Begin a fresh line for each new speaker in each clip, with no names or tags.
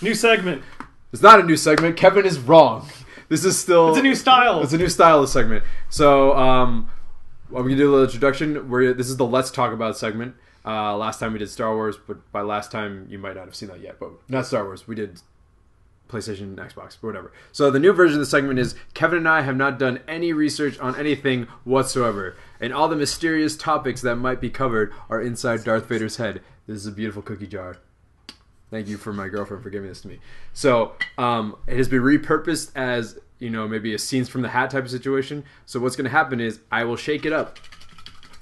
New segment.
It's not a new segment. Kevin is wrong. This is still...
It's a new style.
It's a new style of segment. So, I'm going to do a little introduction. This is the Let's Talk About segment. Last time we did Star Wars, but by last time you might not have seen that yet. But not Star Wars. We did PlayStation and Xbox, but whatever. So the new version of the segment is Kevin and I have not done any research on anything whatsoever. And all the mysterious topics that might be covered are inside Darth Vader's head. This is a beautiful cookie jar. Thank you for my girlfriend for giving this to me. So it has been repurposed as, maybe a scenes from the hat type of situation. So what's going to happen is I will shake it up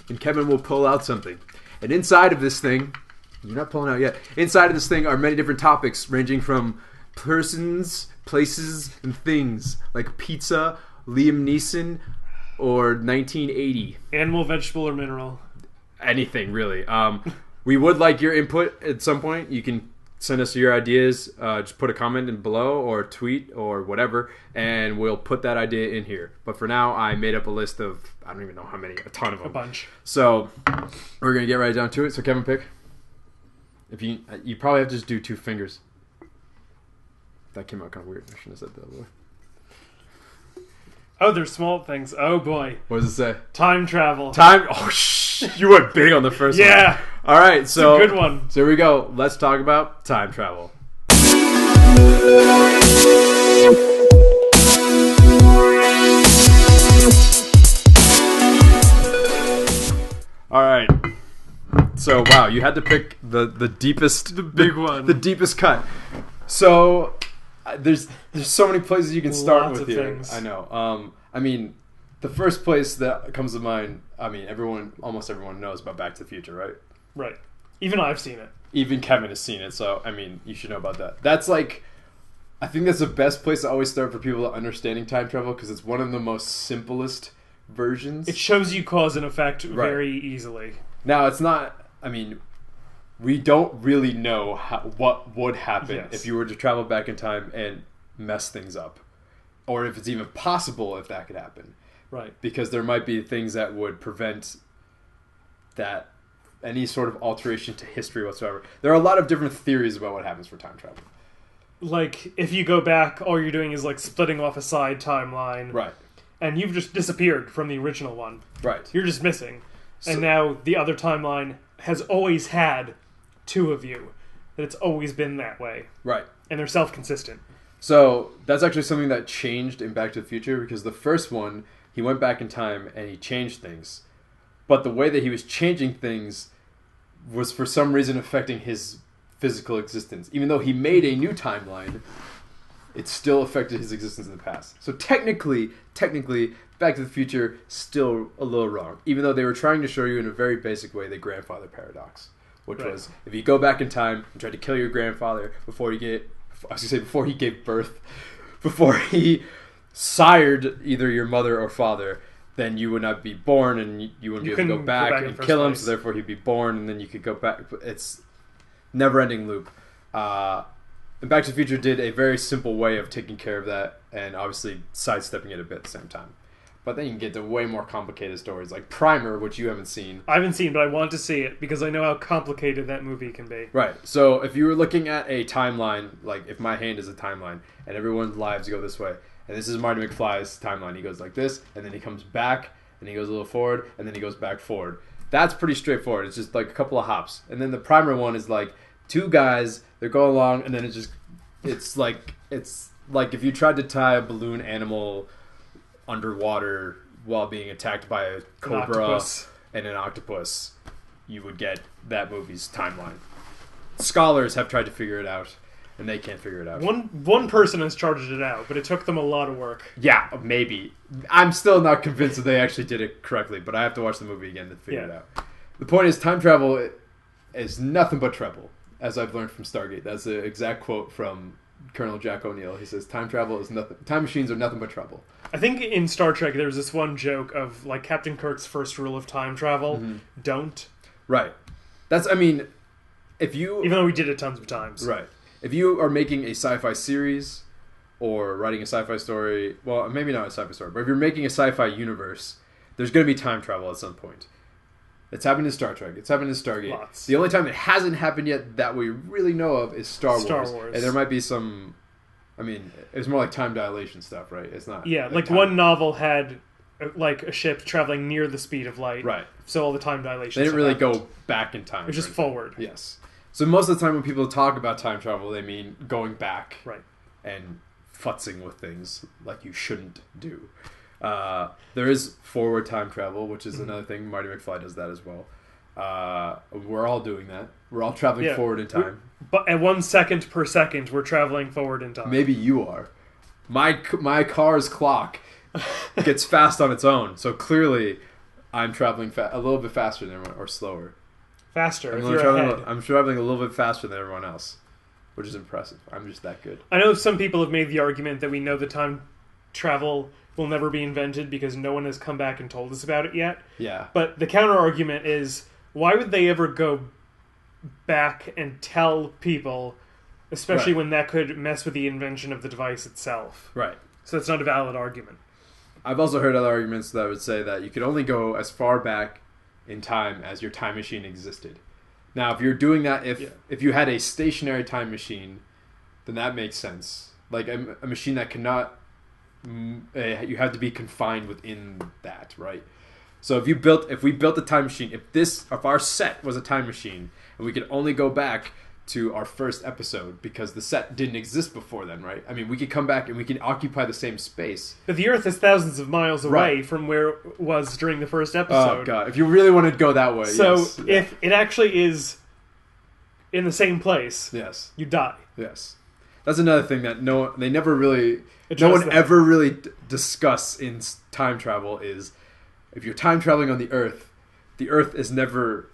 and Kevin will pull out something. And inside of this thing, you're not pulling out yet, inside of this thing are many different topics ranging from persons, places, and things like pizza, Liam Neeson, or 1980.
Animal, vegetable, or mineral.
Anything, really. We would like your input at some point. You can send us your ideas. Just put a comment in below or tweet or whatever, and we'll put that idea in here. But for now, I made up a list of, I don't even know how many, a ton of them.
A bunch.
So we're going to get right down to it. So Kevin, pick. If you probably have to just do 2 fingers. That came out kind of weird. I shouldn't have said that.
Oh, there's small things. Oh, boy.
What does it say?
Time travel.
Oh, you went big on the first one.
Yeah.
All right, so...
It's a good one.
So here we go. Let's talk about time travel. All right. So, wow, you had to pick the deepest...
The big one.
The deepest cut. So... There's so many places you can start
Lots
with
of
here.
things.
I know. The first place that comes to mind, almost everyone knows about Back to the Future, right?
Right. Even I've seen it.
Even Kevin has seen it, so, you should know about that. That's like, I think that's the best place to always start for people understanding time travel, because it's one of the most simplest versions.
It shows you cause and effect very easily.
Now, it's not, we don't really know what would happen if you were to travel back in time and mess things up. Or if it's even possible if that could happen.
Right.
Because there might be things that would prevent that, any sort of alteration to history whatsoever. There are a lot of different theories about what happens for time travel.
Like, if you go back, all you're doing is, splitting off a side timeline.
Right.
And you've just disappeared from the original one.
Right.
You're just missing. And now the other timeline has always had 2 of you. That it's always been that way.
Right.
And they're self-consistent.
So, that's actually something that changed in Back to the Future, because the first one, he went back in time and he changed things. But the way that he was changing things was for some reason affecting his physical existence. Even though he made a new timeline, it still affected his existence in the past. So technically, Back to the Future still a little wrong. Even though they were trying to show you in a very basic way the grandfather paradox. Which was, if you go back in time and try to kill your grandfather before he gave birth, before he sired either your mother or father, then you would not be born, and you wouldn't be able to go back and kill him, so therefore he'd be born, and then you could go back. It's never-ending loop. And Back to the Future did a very simple way of taking care of that, and obviously sidestepping it a bit at the same time. But then you can get to way more complicated stories, like Primer, which you haven't seen.
I haven't seen, but I want to see it, because I know how complicated that movie can be.
Right. So if you were looking at a timeline, like if my hand is a timeline, and everyone's lives go this way, and this is Marty McFly's timeline. He goes like this, and then he comes back, and he goes a little forward, and then he goes back forward. That's pretty straightforward. It's just like a couple of hops. And then the Primer one is like 2 guys, they're going along, and then it's like if you tried to tie a balloon animal underwater while being attacked by a cobra and an octopus, you would get that movie's timeline. Scholars have tried to figure it out, and they can't figure it out.
One person has charted it out, but it took them a lot of work.
Yeah, maybe. I'm still not convinced that they actually did it correctly, but I have to watch the movie again to figure it out. The point is, time travel is nothing but trouble, as I've learned from Stargate. That's the exact quote from Colonel Jack O'Neill. He says, time travel is nothing. Time machines are nothing but trouble.
I think in Star Trek there's this one joke of, Captain Kirk's first rule of time travel. Mm-hmm. Don't.
Right. If you...
Even though we did it tons of times.
Right. If you are making a sci-fi series or writing a sci-fi story, well, maybe not a sci-fi story, but if you're making a sci-fi universe, there's going to be time travel at some point. It's happened in Star Trek. It's happened in Stargate.
Lots.
The only time it hasn't happened yet that we really know of is Star Wars. And there might be some... I mean, it was more like time dilation stuff, right? It's not...
Yeah, like one novel had like a ship traveling near the speed of light.
Right.
So all the time dilation.
They didn't really go back in time.
It was just forward.
Yes. So most of the time when people talk about time travel, they mean going back.
Right.
And futzing with things like you shouldn't do. There is forward time travel, which is another thing. Marty McFly does that as well. We're all doing that. We're all traveling forward in time.
But at 1 second per second, we're traveling forward in time.
Maybe you are. My car's clock gets fast on its own, so clearly I'm traveling a little bit faster than everyone, or slower.
Faster,
I'm traveling a little bit faster than everyone else, which is impressive. I'm just that good.
I know some people have made the argument that we know that time travel will never be invented because no one has come back and told us about it yet.
Yeah.
But the counter argument is, why would they ever go back and tell people, especially when that could mess with the invention of the device itself?
Right.
So it's not a valid argument.
I've also heard other arguments that would say that you could only go as far back in time as your time machine existed. Now, if you're doing that, if you had a stationary time machine, then that makes sense. Like a machine that cannot, you have to be confined within that, right? So if we built a time machine, if our set was a time machine, and we could only go back to our first episode because the set didn't exist before then, right? I mean, we could come back and we can occupy the same space.
But the Earth is thousands of miles away from where it was during the first episode.
Oh, God. If you really want to go that way,
so if it actually is in the same place, you die.
Yes. That's another thing that no one ever really discuss in time travel is if you're time traveling on the Earth is never,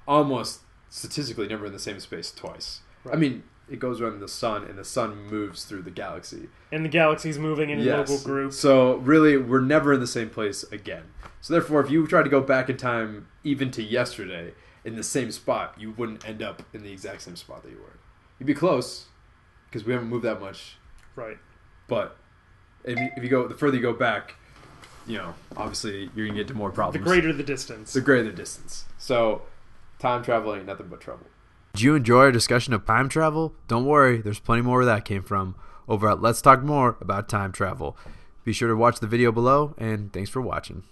almost statistically, never in the same space twice. Right. I mean, it goes around the sun, and the sun moves through the galaxy.
And the galaxy's moving in local groups.
So really, we're never in the same place again. So therefore, if you try to go back in time, even to yesterday, in the same spot, you wouldn't end up in the exact same spot that you were. You'd be close, because we haven't moved that much.
Right.
But if you go, the further you go back, obviously you're going to get to more problems.
The greater the distance.
The greater the distance. So time travel ain't nothing but trouble. Did you enjoy our discussion of time travel? Don't worry, there's plenty more where that came from over at Let's Talk More About Time Travel. Be sure to watch the video below, and thanks for watching.